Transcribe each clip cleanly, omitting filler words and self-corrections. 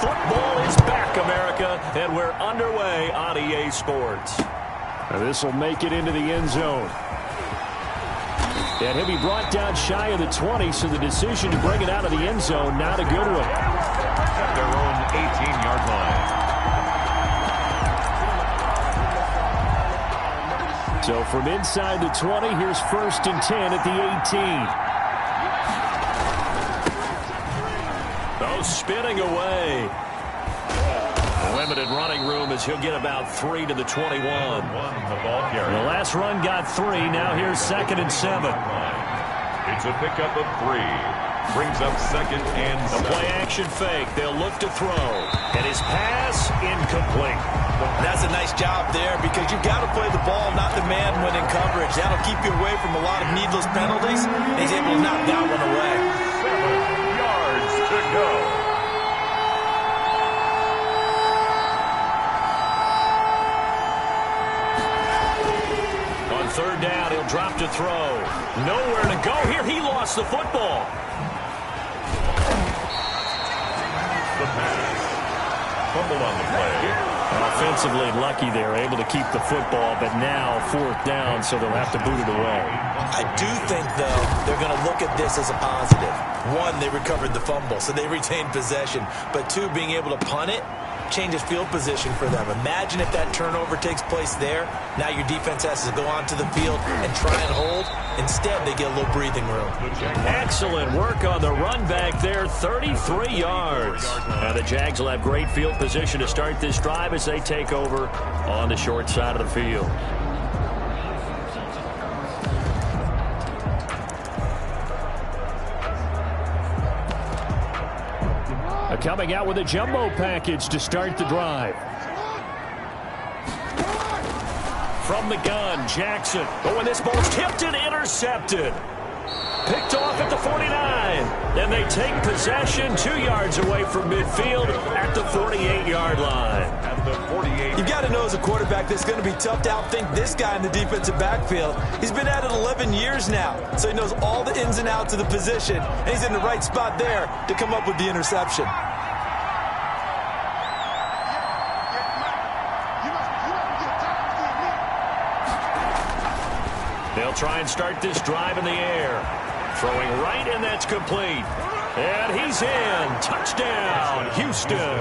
Football is back, America, and we're underway on EA Sports. This will make it into the end zone. And he'll be brought down shy of the 20, so the decision to bring it out of the end zone, not a good one. At their own 18-yard line. So from inside the 20, here's 1st and 10 at the 18. Oh, spinning away. Limited running room as he'll get about 3 to the 21. The last run got 3. Now here's 2nd and 7. It's a pickup of 3. Brings up 2nd and 7. The play action fake. They'll look to throw. And his pass incomplete. That's a nice job there because you've got to play the ball, not the man when in coverage. That'll keep you away from a lot of needless penalties. And he's able to knock that one away. 7 yards to go. On 3rd down, he'll drop to throw. Nowhere to go here. He lost the football. The pass. Fumbled on the play. Offensively lucky they're able to keep the football, but now 4th down, so they'll have to boot it away. I do think, though, they're going to look at this as a positive. 1, they recovered the fumble, so they retained possession. But 2, being able to punt it changes field position for them. Imagine if that turnover takes place there. Now your defense has to go onto the field and try and hold. Instead, they get a little breathing room. Excellent work on the run back there, 33 yards. Now the Jags will have great field position to start this drive as they take over on the short side of the field. Coming out with a jumbo package to start the drive. From the gun, Jackson. Oh, and this ball's tipped and intercepted. Picked off at the 49. Then they take possession 2 yards away from midfield at the 48-yard line. At the 48. You've got to know as a quarterback this is going to be tough to outthink this guy in the defensive backfield. He's been at it 11 years now, so he knows all the ins and outs of the position, and he's in the right spot there to come up with the interception. They'll try and start this drive in the air. Throwing right, and that's complete. And he's in. Touchdown, Houston.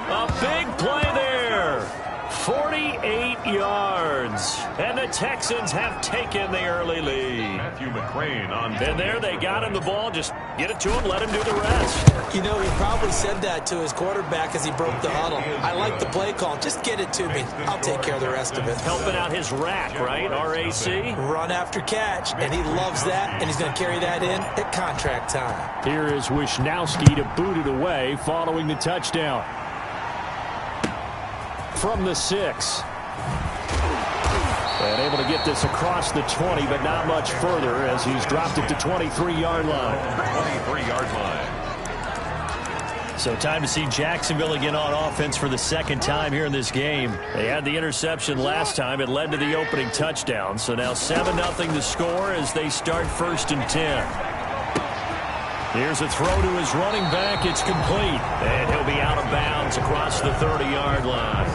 A big play there. 48 yards. And the Texans have taken the early lead. Matthew McCrane on. And there they got him the ball. Just get it to him, let him do the rest. You know, he probably said that to his quarterback as he broke the huddle. I like the play call. Just get it to me. I'll take care of the rest of it. Helping out his rack, right? RAC? Run after catch, and he loves that, and he's going to carry that in at contract time. Here is Wisnowski to boot it away following the touchdown. From the 6. And able to get this across the 20, but not much further as he's dropped it to 23-yard line. 23-yard line. So time to see Jacksonville again on offense for the 2nd time here in this game. They had the interception last time. It led to the opening touchdown. So now 7-0 the score as they start 1st and 10. Here's a throw to his running back. It's complete. And he'll be out of bounds across the 30-yard line.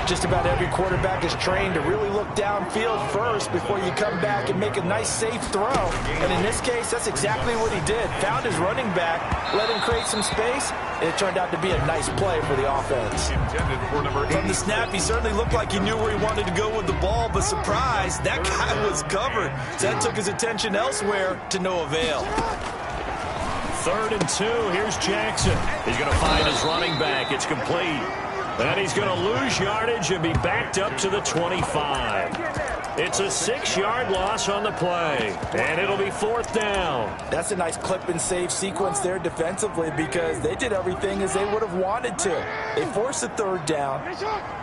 Just about every quarterback is trained to really look downfield first before you come back and make a nice, safe throw. And in this case, that's exactly what he did. Found his running back, let him create some space, and it turned out to be a nice play for the offense. Intended for number 8. From the snap, he certainly looked like he knew where he wanted to go with the ball, but surprise, that guy was covered. So that took his attention elsewhere to no avail. 3rd and 2. Here's Jackson. He's going to find his running back. It's complete. And he's going to lose yardage and be backed up to the 25. It's a 6-yard loss on the play. And it'll be 4th down. That's a nice clip and save sequence there defensively because they did everything as they would have wanted to. They forced the 3rd down,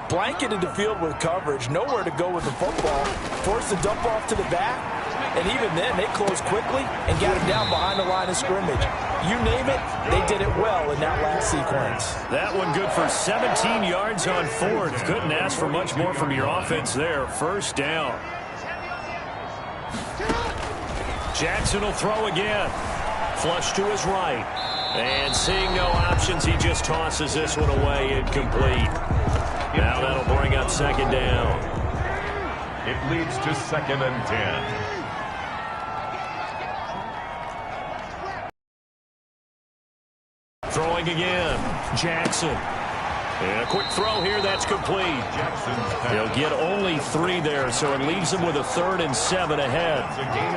blanketed the field with coverage, nowhere to go with the football, forced the dump off to the back, and even then they closed quickly and got him down behind the line of scrimmage. You name it, they did it well in that last sequence. That one good for 17 yards on 4th. Couldn't ask for much more from your offense there. 1st down. Jackson will throw again. Flush to his right. And seeing no options, he just tosses this one away, incomplete. Now that'll bring up second down. It leads to 2nd and 10. Throwing again. Jackson. And a quick throw here, that's complete. He'll get only 3 there, so it leaves him with a 3rd and 7 ahead.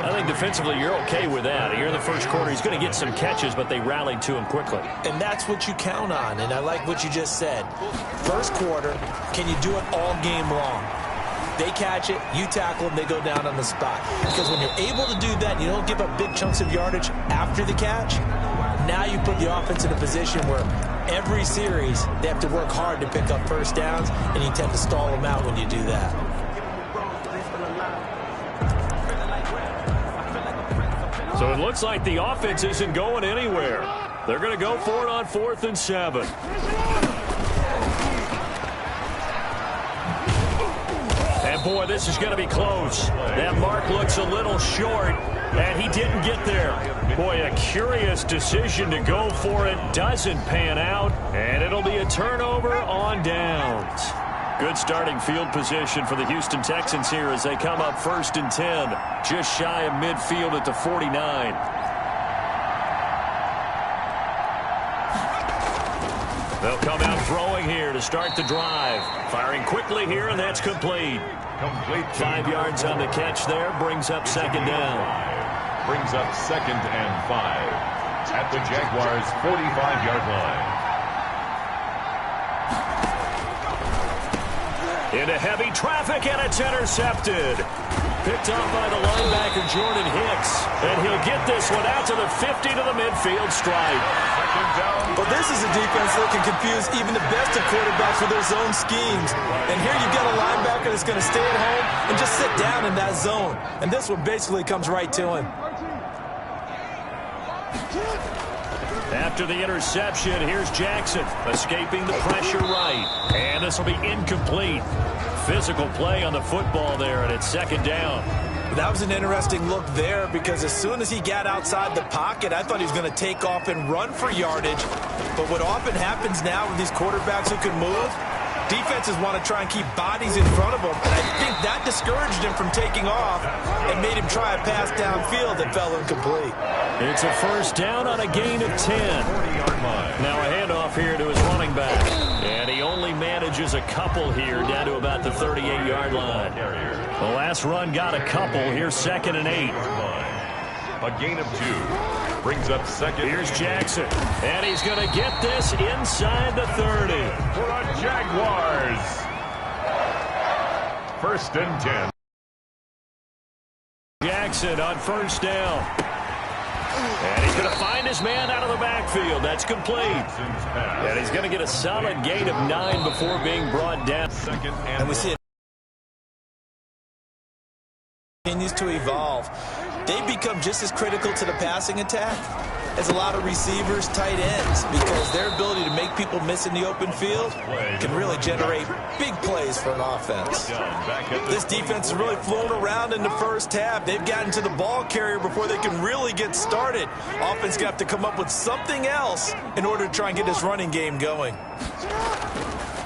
I think defensively you're okay with that. Here in the first quarter, he's going to get some catches, but they rallied to him quickly. And that's what you count on, and I like what you just said. First quarter, can you do it all game long? They catch it, you tackle them, they go down on the spot. Because when you're able to do that, you don't give up big chunks of yardage after the catch, now you put the offense in a position where every series they have to work hard to pick up first downs, and you tend to stall them out when you do that. So it looks like the offense isn't going anywhere. They're going to go for it on 4th and 7. And boy, this is going to be close. That mark looks a little short, and he didn't get there. Boy, a curious decision to go for it. Doesn't pan out, and it'll be a turnover on downs. Good starting field position for the Houston Texans here as they come up 1st and 10. Just shy of midfield at the 49. They'll come out throwing here to start the drive. Firing quickly here, and that's complete. 5 yards on the catch there. Brings up second down. Brings up 2nd and 5 at the Jaguars' 45-yard line. Into heavy traffic, and it's intercepted. Picked up by the linebacker, Jordan Hicks. And he'll get this one out to the 50 to the midfield stripe. Well, this is a defense that can confuse even the best of quarterbacks with their zone schemes. And here you've got a linebacker that's going to stay at home and just sit down in that zone. And this one basically comes right to him. After the interception, here's Jackson escaping the pressure right. And this will be incomplete. Physical play on the football there, and it's second down. That was an interesting look there because as soon as he got outside the pocket, I thought he was going to take off and run for yardage. But what often happens now with these quarterbacks who can move, defenses want to try and keep bodies in front of them. And I think that discouraged him from taking off and made him try a pass downfield that fell incomplete. It's a first down on a gain of 10. Now a handoff here to his running back. And he only manages a couple here down to about the 38-yard line. The last run got a couple. Here's 2nd and 8. A gain of 2. Brings up 2nd. Here's Jackson. And he's going to get this inside the 30. For the Jaguars. 1st and 10. Jackson on first down. And he's going to find his man out of the backfield. That's complete. And he's going to get a solid gain of 9 before being brought down. And we see it continues to evolve. They become just as critical to the passing attack as a lot of receivers, tight ends, because their ability to make people miss in the open field can really generate big plays for an offense. This defense is really flown around in the first half. They've gotten to the ball carrier before they can really get started. Offense going to have to come up with something else in order to try and get this running game going.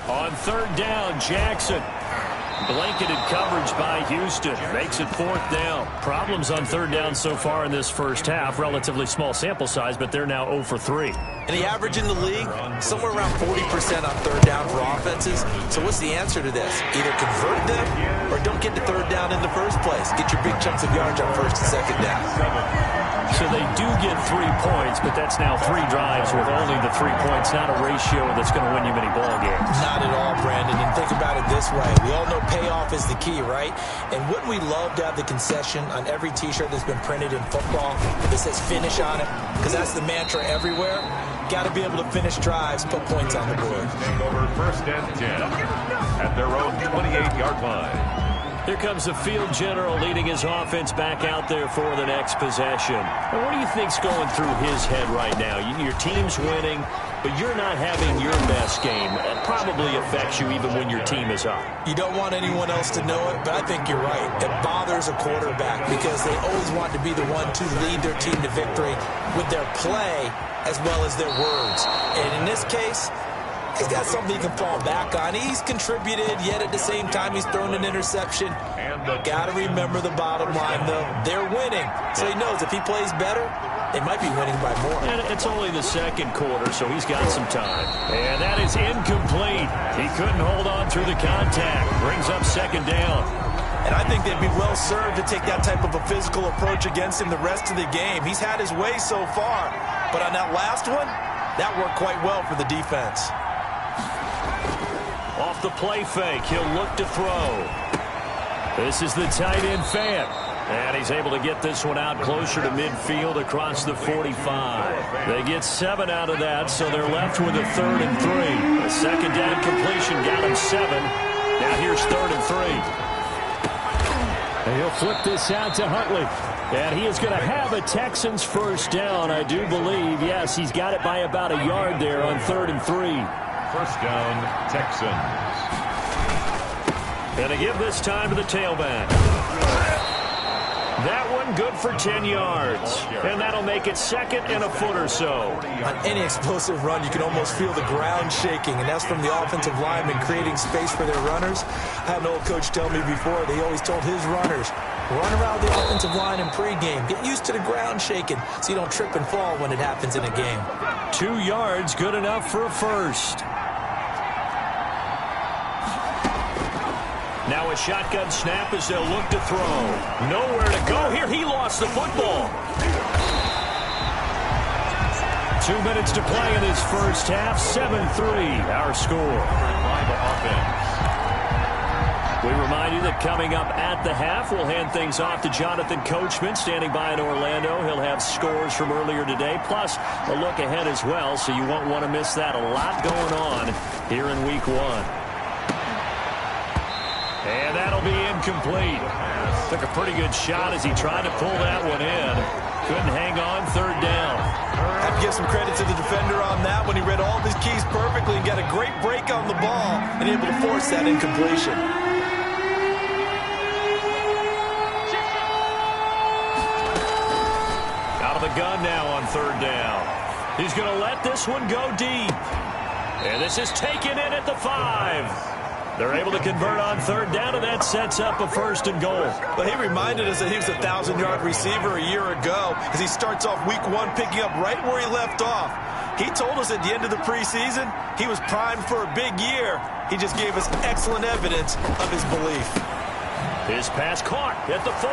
On third down, Jackson. Blanketed coverage by Houston. Makes it 4th down. Problems on third down so far in this first half. Relatively small sample size, but they're now 0 for 3. And the average in the league, somewhere around 40% on third down for offenses. So what's the answer to this? Either convert them or don't get the third down in the first place. Get your big chunks of yards on first and second down. So they do get 3 points, but that's now 3 drives with only the 3 points. Not a ratio that's going to win you many ball games. Not at all, Brandon. And think about it this way. We all know payoff is the key, right? And wouldn't we love to have the concession on every T-shirt that's been printed in football that says finish on it? Because that's the mantra everywhere. Got to be able to finish drives, put points on the board. Over 1st and 10 at their own 28-yard line. Here comes the field general leading his offense back out there for the next possession. And what do you think's going through his head right now? Your team's winning, but you're not having your best game. It probably affects you even when your team is up. You don't want anyone else to know it, but I think you're right. It bothers a quarterback because they always want to be the one to lead their team to victory with their play as well as their words. And in this case, he's got something he can fall back on. He's contributed, yet at the same time he's thrown an interception. Got to remember the bottom line, though. They're winning. So he knows if he plays better, they might be winning by more. And it's only the second quarter, so he's got some time. And that is incomplete. He couldn't hold on through the contact. Brings up second down. And I think they'd be well served to take that type of a physical approach against him the rest of the game. He's had his way so far. But on that last one, that worked quite well for the defense. Off the play fake, he'll look to throw. This is the tight end Fant. And he's able to get this one out closer to midfield across the 45. They get 7 out of that, so they're left with a 3rd and 3. A second down completion got him 7. Now here's 3rd and 3. And he'll flip this out to Huntley. And he is going to have a Texans first down, I do believe. Yes, he's got it by about a yard there on 3rd and 3. First down, Texans. And to give this time to the tailback. That one good for 10 yards. And that'll make it 2nd and a foot or so. On any explosive run, you can almost feel the ground shaking, and that's from the offensive linemen creating space for their runners. I had an old coach tell me before, they always told his runners, run around the offensive line in pregame. Get used to the ground shaking so you don't trip and fall when it happens in a game. 2 yards, good enough for a first. Now a shotgun snap as they'll look to throw. Nowhere to go here. He lost the football. 2 minutes to play in this first half. 7-3 our score. We remind you that coming up at the half, we'll hand things off to Jonathan Coachman standing by in Orlando. He'll have scores from earlier today, plus a look ahead as well, so you won't want to miss that. A lot going on here in week 1. And that'll be incomplete. Took a pretty good shot as he tried to pull that one in. Couldn't hang on, 3rd down. I have to give some credit to the defender on that when he read all of his keys perfectly and got a great break on the ball and able to force that incompletion. Out of the gun now on 3rd down. He's going to let this one go deep. And this is taken in at the 5. They're able to convert on 3rd down, and that sets up a 1st and goal. But he reminded us that he was a 1,000-yard receiver a year ago as he starts off week 1 picking up right where he left off. He told us at the end of the preseason he was primed for a big year. He just gave us excellent evidence of his belief. His pass caught at the 4.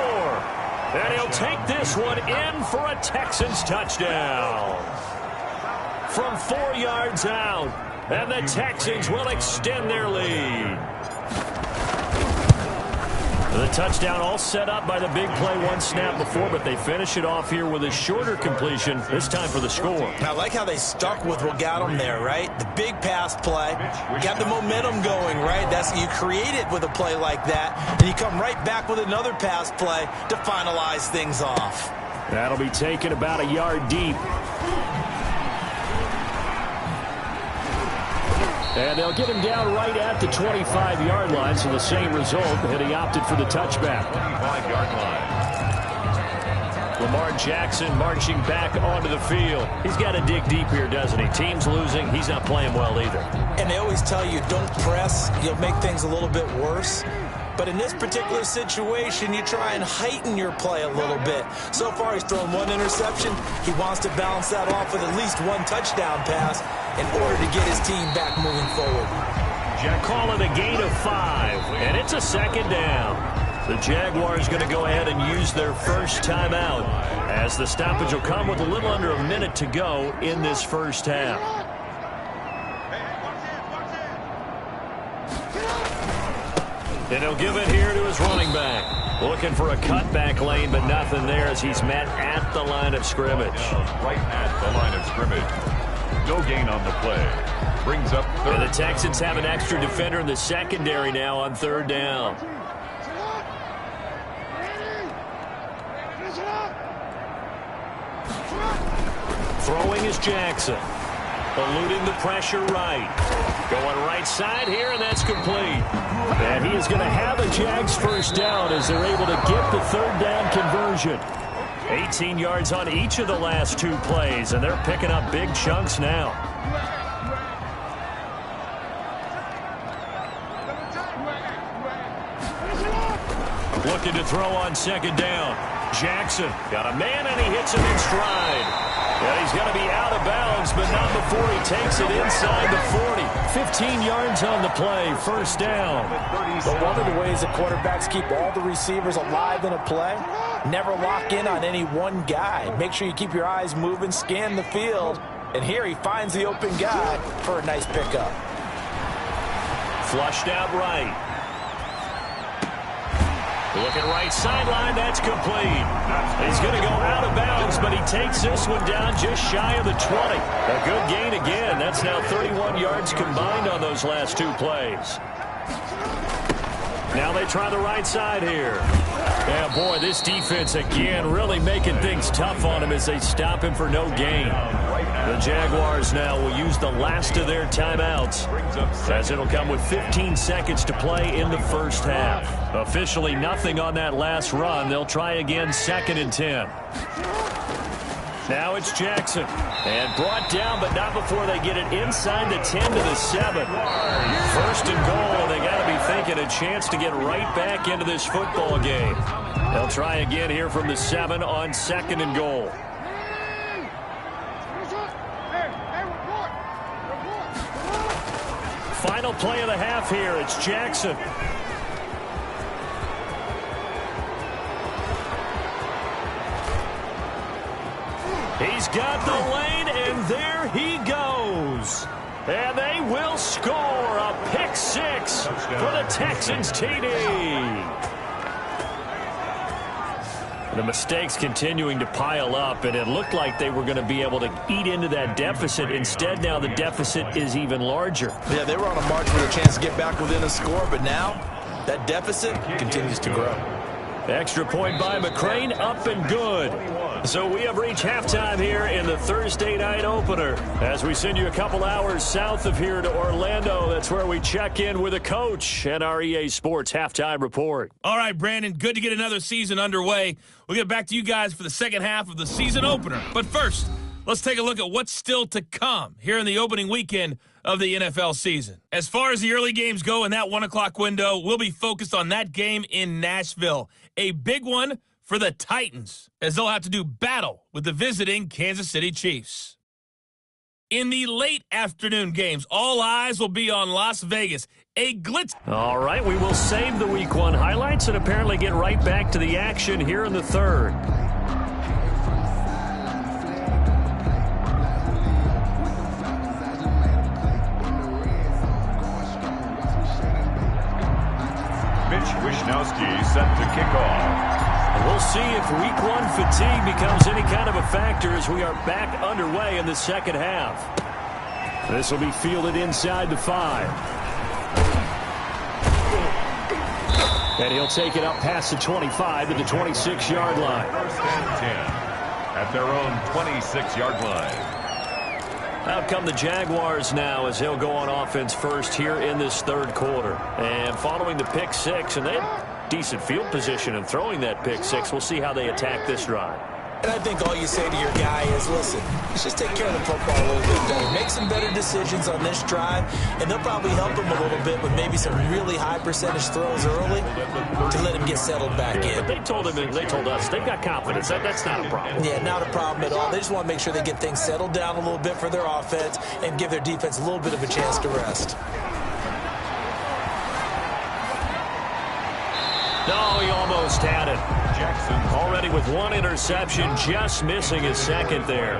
And he'll take this one in for a Texans touchdown. From 4 yards out. And the Texans will extend their lead. The touchdown all set up by the big play 1 snap before, but they finish it off here with a shorter completion, this time for the score. I like how they stuck with what got them there, right? The big pass play, got the momentum going, right? That's you create it with a play like that, and you come right back with another pass play to finalize things off. That'll be taken about a yard deep. And they'll get him down right at the 25-yard line, so the same result, and he opted for the touchback. 25-yard line. Lamar Jackson marching back onto the field. He's got to dig deep here, doesn't he? Team's losing. He's not playing well either. And they always tell you, don't press. You'll make things a little bit worse. But in this particular situation, you try and heighten your play a little bit. So far, he's thrown 1 interception. He wants to balance that off with at least 1 touchdown pass in order to get his team back moving forward. Jack calling a gain of 5, and it's a 2nd down. The Jaguars going to go ahead and use their first timeout as the stoppage will come with a little under a minute to go in this first half. And he'll give it here to his running back. Looking for a cutback lane, but nothing there as he's met at the line of scrimmage. Right at the line of scrimmage. No gain on the play. Brings up 3rd. And the Texans have an extra defender in the secondary now on 3rd down. Throwing is Jackson. Eluding the pressure right. Going right side here, and that's complete. And he is going to have a Jags first down as they're able to get the third down conversion. 18 yards on each of the last 2 plays, and they're picking up big chunks now. Looking to throw on second down. Jackson got a man, and he hits him in stride. And he's going to be out of bounds, but not before he takes it inside the 40. 15 yards on the play, first down. But one of the ways the quarterbacks keep all the receivers alive in a play, never lock in on any one guy. Make sure you keep your eyes moving, scan the field. And here he finds the open guy for a nice pickup. Flushed out right. Looking right sideline, that's complete. He's going to go out of bounds, but he takes this one down just shy of the 20. A good gain again. That's now 31 yards combined on those last 2 plays. Now they try the right side here. Yeah, boy, this defense again really making things tough on him as they stop him for no gain. The Jaguars now will use the last of their timeouts as it'll come with 15 seconds to play in the first half. Officially nothing on that last run. They'll try again, 2nd and 10. Now it's Jackson. And brought down, but not before they get it inside the 10 to the 7. First and goal, and they got to be thinking a chance to get right back into this football game. They'll try again here from the 7 on 2nd and goal. Final play of the half here. It's Jackson. He's got the lane, and there he goes. And they will score a pick 6 for the Texans TD. The mistakes continuing to pile up, and it looked like they were going to be able to eat into that deficit. Instead, now the deficit is even larger. Yeah, they were on a march with a chance to get back within a score, but now that deficit continues to grow. Extra point by McCrane, up and good. So we have reached halftime here in the Thursday night opener. As we send you a couple hours south of here to Orlando, that's where we check in with a coach and our EA Sports halftime report. All right, Brandon, good to get another season underway. We'll get back to you guys for the second half of the season opener. But first, let's take a look at what's still to come here in the opening weekend of the NFL season. As far as the early games go in that 1 o'clock window, we'll be focused on that game in Nashville. A big one for the Titans, as they'll have to do battle with the visiting Kansas City Chiefs. In the late afternoon games, all eyes will be on Las Vegas. A glitz. All right, we will save the Week 1 highlights and apparently get right back to the action here in the third. Mitch Wishnowsky set to kick off. We'll see if Week 1 fatigue becomes any kind of a factor as we are back underway in the second half. This will be fielded inside the 5. And he'll take it up past the 25 to the 26-yard line. First and 10 at their own 26-yard line. Out come the Jaguars now as he'll go on offense first here in this third quarter. And following the pick 6, and they had decent field position in throwing that pick 6. We'll see how they attack this drive. And I think all you say to your guy is, listen, let's just take care of the football a little bit better. Make some better decisions on this drive, and they'll probably help him a little bit with maybe some really high percentage throws early to let him get settled back in. But they told us they've got confidence. That's not a problem. Yeah, not a problem at all. They just want to make sure they get things settled down a little bit for their offense and give their defense a little bit of a chance to rest. No, he almost had it. Jackson Already with 1 interception, just missing his second there.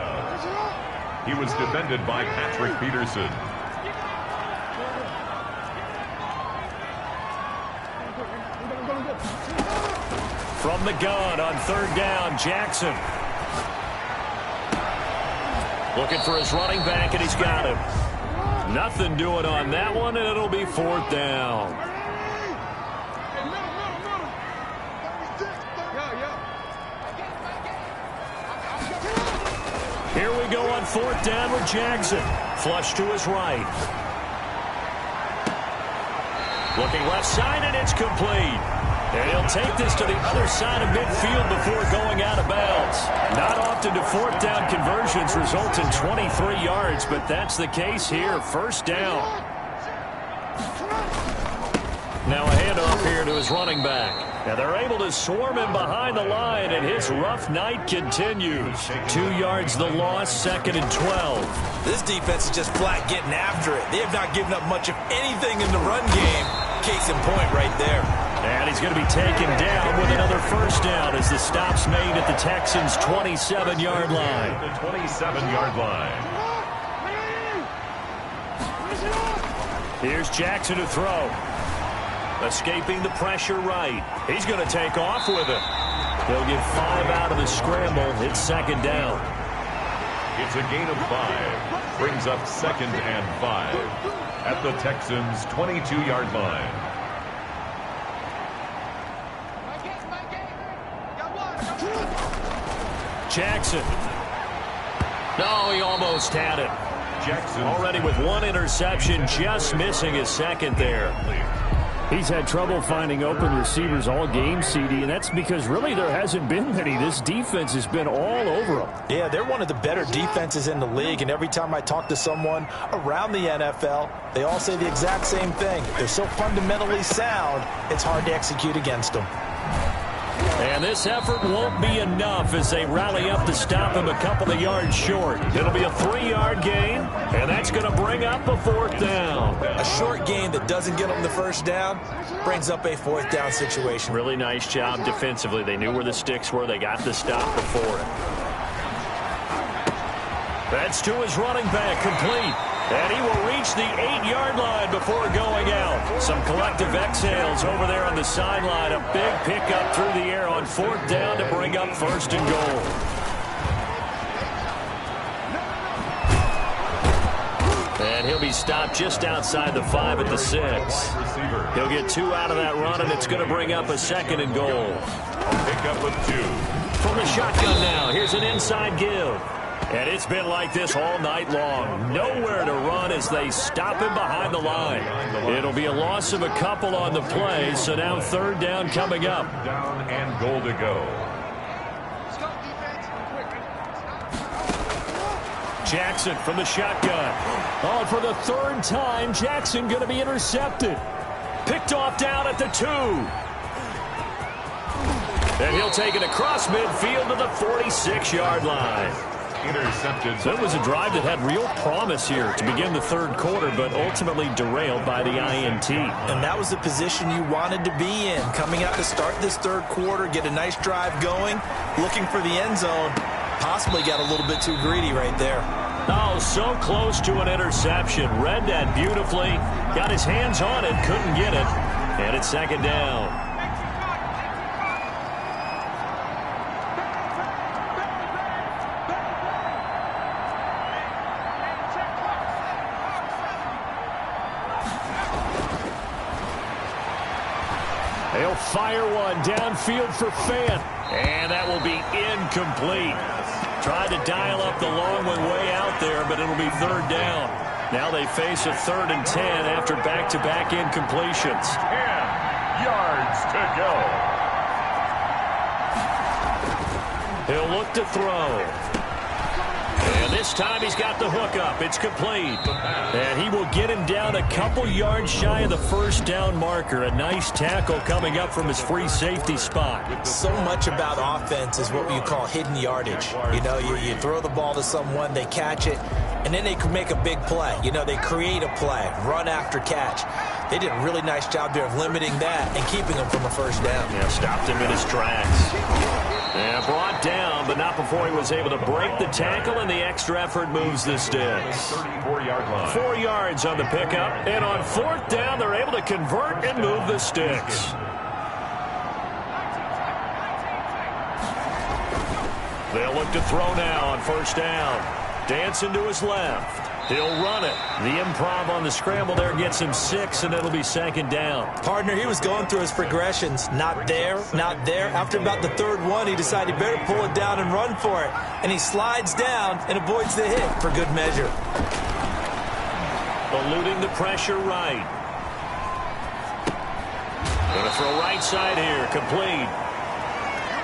He was defended by Patrick Peterson. From the gun on third down, Jackson. Looking for his running back, and he's got him. Nothing doing on that one, and it'll be 4th down. Here we go on 4th down with Jackson. Flush to his right. Looking left side, and it's complete. And he'll take this to the other side of midfield before going out of bounds. Not often do 4th down conversions result in 23 yards, but that's the case here. 1st down. Now a handoff here to his running back. Now they're able to swarm him behind the line, and his rough night continues. 2 yards the loss, 2nd and 12. This defense is just flat getting after it. They have not given up much of anything in the run game. Case in point right there. And he's going to be taken down with another 1st down as the stop's made at the Texans' 27-yard line. The 27-yard line. Here's Jackson to throw. Escaping the pressure right. He's going to take off with it. He'll get 5 out of the scramble. It's 2nd down. It's a gain of 5. Brings up 2nd and 5 at the Texans' 22-yard line. Jackson. No, he almost had it. Jackson Already with 1 interception, just missing his 2nd there. He's had trouble finding open receivers all game, CD, and that's because really there hasn't been many. This defense has been all over them. Yeah, they're one of the better defenses in the league, and every time I talk to someone around the NFL, they all say the exact same thing. They're so fundamentally sound, it's hard to execute against them. And this effort won't be enough as they rally up to stop him a couple of yards short. It'll be a 3-yard gain, and that's going to bring up a 4th down. A short gain that doesn't get them the 1st down brings up a 4th down situation. Really nice job defensively. They knew where the sticks were. They got the stop before it. That's to his running back, complete. And he will reach the 8-yard line before going out. Some collective exhales over there on the sideline. A big pickup through the air on 4th down to bring up 1st and goal. And he'll be stopped just outside the 5 at the 6. He'll get 2 out of that run, and it's going to bring up a 2nd and goal. Pickup of 2. From the shotgun now, here's an inside give. And it's been like this all night long. Nowhere to run as they stop him behind the line. It'll be a loss of a couple on the play, so now 3rd down coming up. Down and goal to go. Jackson from the shotgun. Oh, for the 3rd time, Jackson going to be intercepted. Picked off down at the 2. And he'll take it across midfield to the 46-yard line. Intercepted. So it was a drive that had real promise here to begin the 3rd quarter, but ultimately derailed by the INT. And that was the position you wanted to be in. Coming out to start this 3rd quarter, get a nice drive going, looking for the end zone. Possibly got a little bit too greedy right there. Oh, so close to an interception. Read that beautifully. Got his hands on it, couldn't get it. And it's 2nd down. They'll fire one downfield for Fant. And that will be incomplete. Tried to dial up the long one way out there, but it'll be 3rd down. Now they face a 3rd and 10 after back-to-back incompletions. 10 yards to go. He'll look to throw. And this time he's got the hook up. It's complete. And he will get him down a couple yards shy of the 1st down marker. A nice tackle coming up from his free safety spot. So much about offense is what you call hidden yardage. You know, you throw the ball to someone, they catch it, and then they can make a big play. You know, they create a play, run after catch. They did a really nice job there of limiting that and keeping him from a 1st down. Yeah, stopped him in his tracks. And brought down, but not before he was able to break the tackle, and the extra effort moves the sticks. 34-yard line. 4 yards on the pickup, and on 4th down, they're able to convert and move the sticks. They'll look to throw now on 1st down. dancing to his left. He'll run it. The improv on the scramble there gets him 6, and it'll be second down. Partner, he was going through his progressions. Not there, not there. After about the third one, he decided he better pull it down and run for it. And he slides down and avoids the hit for good measure. Eluding the pressure right. Going to throw right side here. Complete.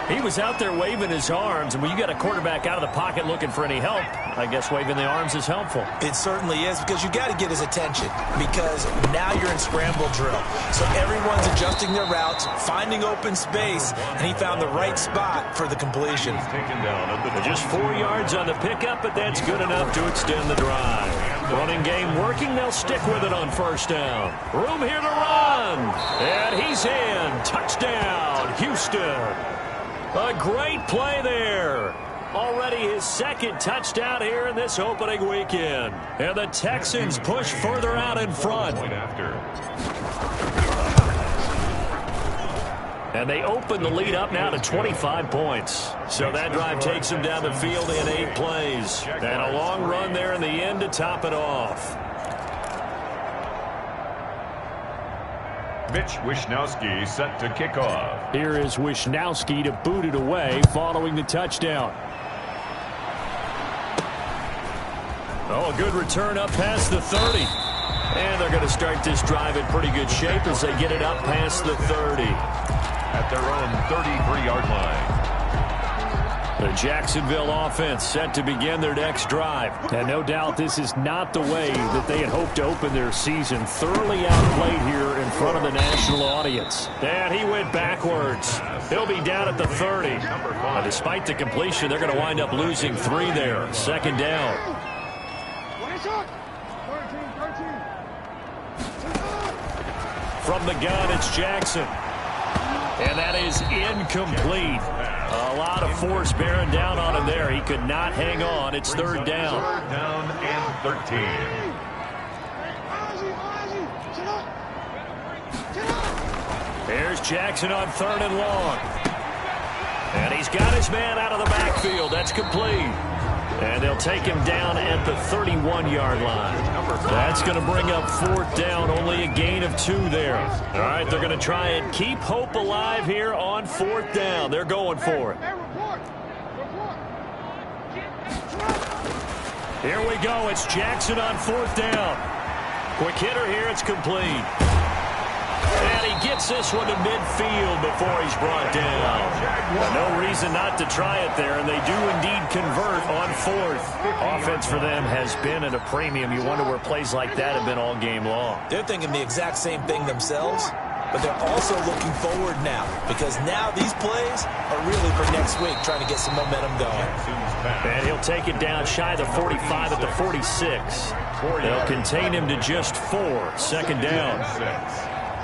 He was out there waving his arms, and when you got a quarterback out of the pocket looking for any help, I guess waving the arms is helpful. It certainly is, because you got to get his attention, because now you're in scramble drill. So everyone's adjusting their routes, finding open space, and he found the right spot for the completion. Just 4 yards on the pickup, but that's good enough to extend the drive. Running game working. They'll stick with it on first down. Room here to run. And he's in. Touchdown, Houston. A great play there. Already his second touchdown here in this opening weekend. And the Texans push further out in front. And they open the lead up now to 25 points. So that drive takes them down the field in 8 plays. And a long run there in the end to top it off. Mitch Wishnowsky set to kick off. Here is Wishnowsky to boot it away following the touchdown. Oh, a good return up past the 30. And they're going to start this drive in pretty good shape as they get it up past the 30. At their own 33-yard line. The Jacksonville offense set to begin their next drive. And no doubt this is not the way that they had hoped to open their season. Thoroughly outplayed here in front of the national audience. And he went backwards. He'll be down at the 30. Now, despite the completion, they're going to wind up losing 3 there. Second down. From the gun, it's Jackson. And that is incomplete. A lot of force bearing down on him there. He could not hang on. It's third down. Third down and 13. Here's Jackson on third and long. And he's got his man out of the backfield. That's complete. And they'll take him down at the 31-yard line. That's going to bring up fourth down. Only a gain of 2 there. All right, they're going to try and keep hope alive here on fourth down. They're going for it. Here we go. It's Jackson on fourth down. Quick hitter here. It's complete. And he gets this one to midfield before he's brought down. No reason not to try it there, and they do indeed convert on fourth. Offense for them has been at a premium. You wonder where plays like that have been all game long. They're thinking the exact same thing themselves, but they're also looking forward now, because now these plays are really for next week, trying to get some momentum going. And he'll take it down shy of the 45 at the 46. They'll contain him to just 4. Second down.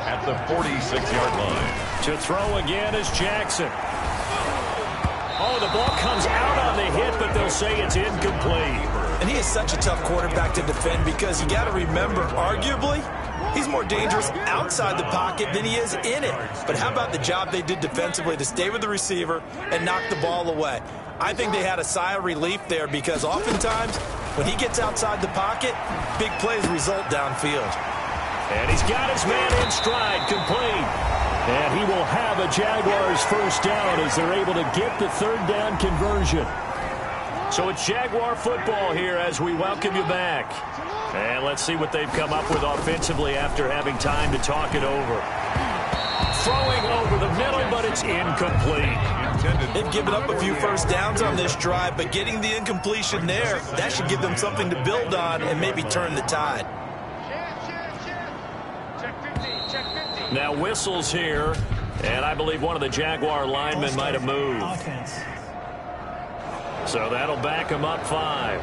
At the 46-yard line. To throw again is Jackson. Oh, the ball comes out on the hit, but they'll say it's incomplete. And he is such a tough quarterback to defend, because you got to remember, arguably, he's more dangerous outside the pocket than he is in it. But how about the job they did defensively to stay with the receiver and knock the ball away? I think they had a sigh of relief there, because oftentimes when he gets outside the pocket, big plays result downfield. And he's got his man in stride, complete. And he will have a Jaguars first down as they're able to get the third down conversion. So it's Jaguar football here as we welcome you back. And let's see what they've come up with offensively after having time to talk it over. Throwing over the middle, but it's incomplete. They've given up a few first downs on this drive, but getting the incompletion there, that should give them something to build on and maybe turn the tide. Now whistles here, and I believe one of the Jaguar linemen might have moved. So that'll back him up 5.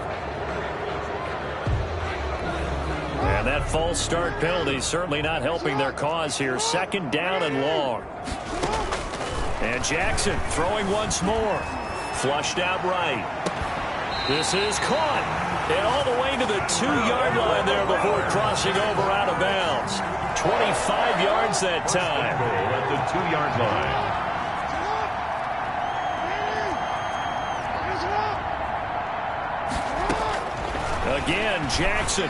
And that false start penalty certainly not helping their cause here. Second down and long. And Jackson throwing once more. Flushed out right. This is caught. And all the way to the 2-yard line there before crossing over out of bounds. 25 yards that time. At the 2-yard line. Again, Jackson.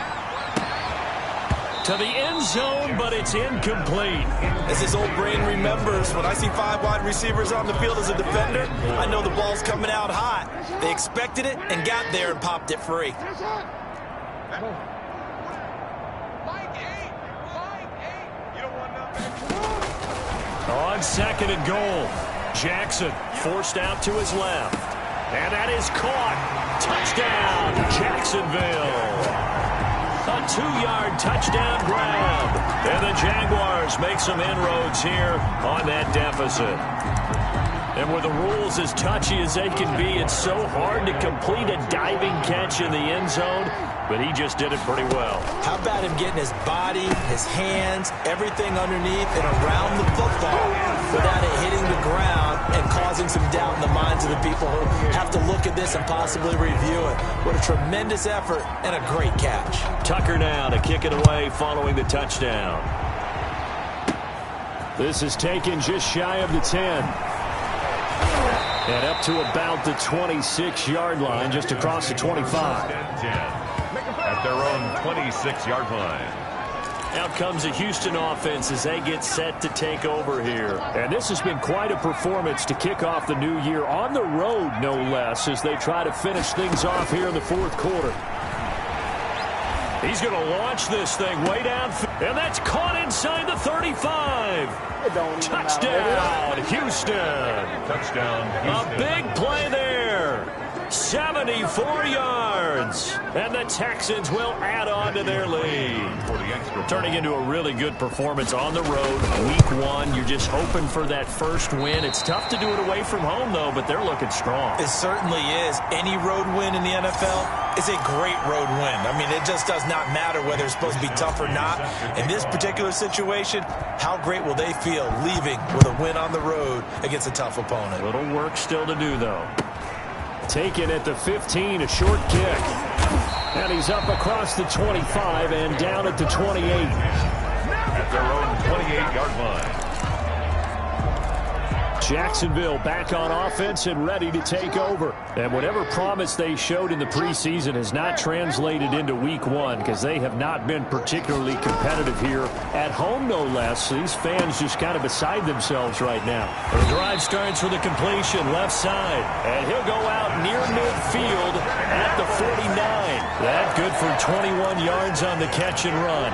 To the end zone, but it's incomplete. As his old brain remembers, when I see 5 wide receivers on the field as a defender, I know the ball's coming out hot. They expected it and got there and popped it free. On second and goal, Jackson forced out to his left. And that is caught. Touchdown, Jacksonville. A 2-yard touchdown grab. And the Jaguars make some inroads here on that deficit. And with the rules as touchy as they can be, it's so hard to complete a diving catch in the end zone, but he just did it pretty well. How about him getting his body, his hands, everything underneath and around the football without it hitting the ground and causing some doubt in the minds of the people who have to look at this and possibly review it. What a tremendous effort and a great catch. Tucker now to kick it away following the touchdown. This is taken just shy of the 10. And up to about the 26-yard line, just across the 25. At their own 26-yard line. Out comes the Houston offense as they get set to take over here. And this has been quite a performance to kick off the new year on the road, no less, as they try to finish things off here in the fourth quarter. He's going to launch this thing way down. And that's caught inside the 35. Touchdown, Houston. Touchdown, Houston. A big play there. 74 yards. And the Texans will add on to their lead. Turning into a really good performance on the road. Week 1, you're just hoping for that first win. It's tough to do it away from home, though, but they're looking strong. It certainly is. Any road win in the NFL is a great road win. I mean, it just does not matter whether it's supposed to be tough or not. In this particular situation, how great will they feel leaving with a win on the road against a tough opponent? Little work still to do, though. Taken at the 15, a short kick. And he's up across the 25 and down at the 28. At their own 28-yard line. Jacksonville back on offense and ready to take over. And whatever promise they showed in the preseason has not translated into week 1 because they have not been particularly competitive here at home, no less. These fans just kind of beside themselves right now. The drive starts with a completion left side. And he'll go out near midfield at the 49. That good for 21 yards on the catch and run.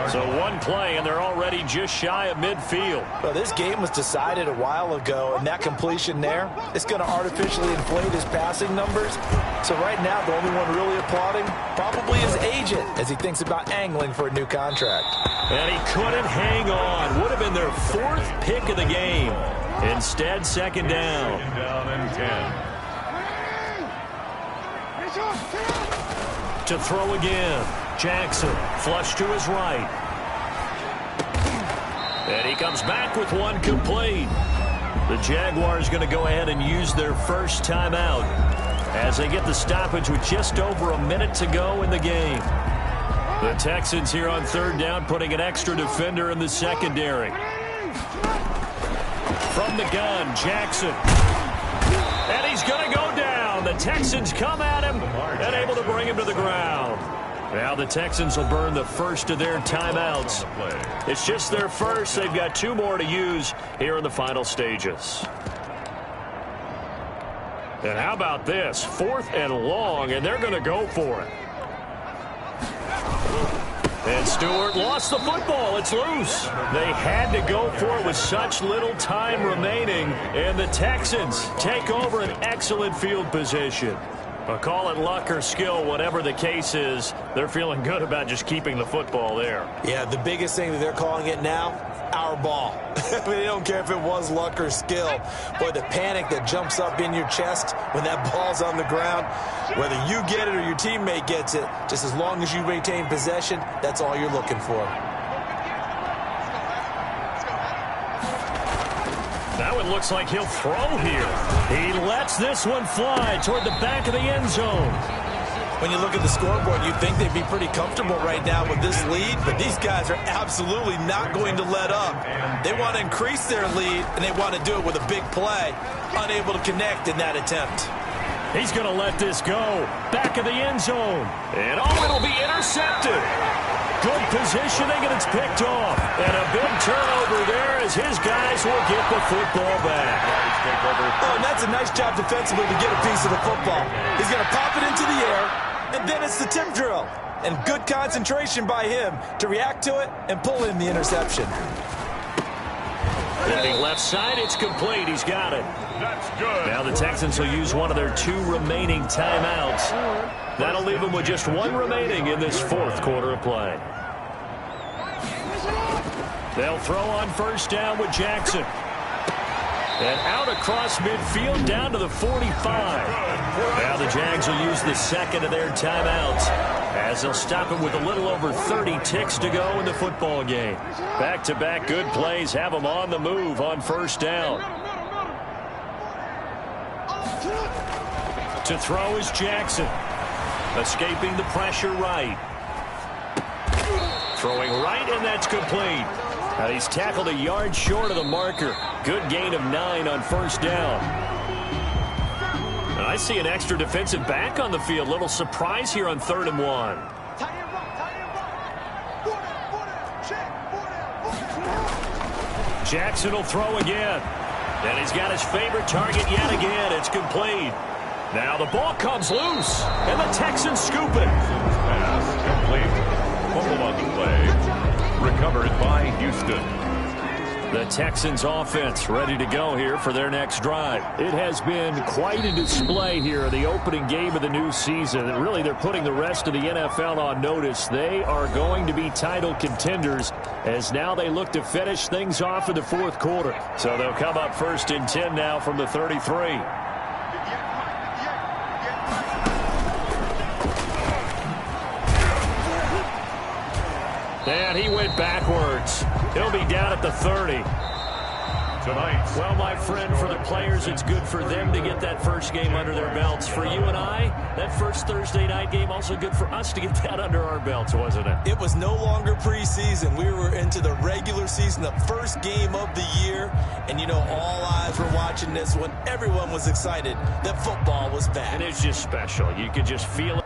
So one play, and they're already just shy of midfield. Well, this game was decided a while ago, and that completion there, it's going to artificially inflate his passing numbers. So right now, the only one really applauding probably his agent as he thinks about angling for a new contract. And he couldn't hang on. Would have been their 4th pick of the game. Instead, second down. Second down and 10. To throw again. Jackson, flush to his right. And he comes back with one complete. The Jaguars going to go ahead and use their first timeout as they get the stoppage with just over a minute to go in the game. The Texans here on third down putting an extra defender in the secondary. From the gun, Jackson. And he's going to go down. The Texans come at him and able to bring him to the ground. Now the Texans will burn the first of their timeouts. It's just their first. They've got 2 more to use here in the final stages. And how about this? 4th and long, and they're going to go for it. And Stewart lost the football. It's loose. They had to go for it with such little time remaining, and the Texans take over an excellent field position. But call it luck or skill, whatever the case is, they're feeling good about just keeping the football there. Yeah, the biggest thing that they're calling it now, our ball. I mean, they don't care if it was luck or skill. Boy, the panic that jumps up in your chest when that ball's on the ground, whether you get it or your teammate gets it, just as long as you maintain possession, that's all you're looking for. Now it looks like he'll throw here. He lets this one fly toward the back of the end zone. When you look at the scoreboard, you'd think they'd be pretty comfortable right now with this lead, but these guys are absolutely not going to let up. They want to increase their lead, and they want to do it with a big play, unable to connect in that attempt. He's going to let this go. Back of the end zone. And it'll be intercepted. Good positioning, and it's picked off. And a big turnover there as his guys will get the football back. Oh, and that's a nice job defensively to get a piece of the football. He's going to pop it into the air, and then it's the tip drill. And good concentration by him to react to it and pull in the interception. Heading left side, it's complete. He's got it. That's good. Now the Texans will use one of their 2 remaining timeouts. That'll leave them with just 1 remaining in this 4th quarter of play. They'll throw on first down with Jackson. And out across midfield down to the 45. Now the Jags will use the second of their timeouts as they'll stop him with a little over 30 ticks to go in the football game. Back-to-back good plays have them on the move on first down. To throw is Jackson. Escaping the pressure right. Throwing right, and that's complete. And he's tackled a yard short of the marker. Good gain of 9 on first down. And I see an extra defensive back on the field. Little surprise here on 3rd and 1. Jackson will throw again. And he's got his favorite target yet again. It's complete. Now the ball comes loose. And the Texans scoop it. Pass complete. Fumble on the play. Recovered by Houston. The Texans offense ready to go here for their next drive. It has been quite a display here, the opening game of the new season. And really, they're putting the rest of the NFL on notice. They are going to be title contenders as now they look to finish things off in the 4th quarter. So they'll come up 1st and 10 now from the 33. And he went backwards. He'll be down at the 30. Tonight. Well, my friend, for the players, it's good for them to get that first game under their belts. For you and I, that first Thursday night game, also good for us to get that under our belts, wasn't it? It was no longer preseason. We were into the regular season, the first game of the year. And, you know, all eyes were watching this when everyone was excited that football was back. And it's just special. You could just feel it.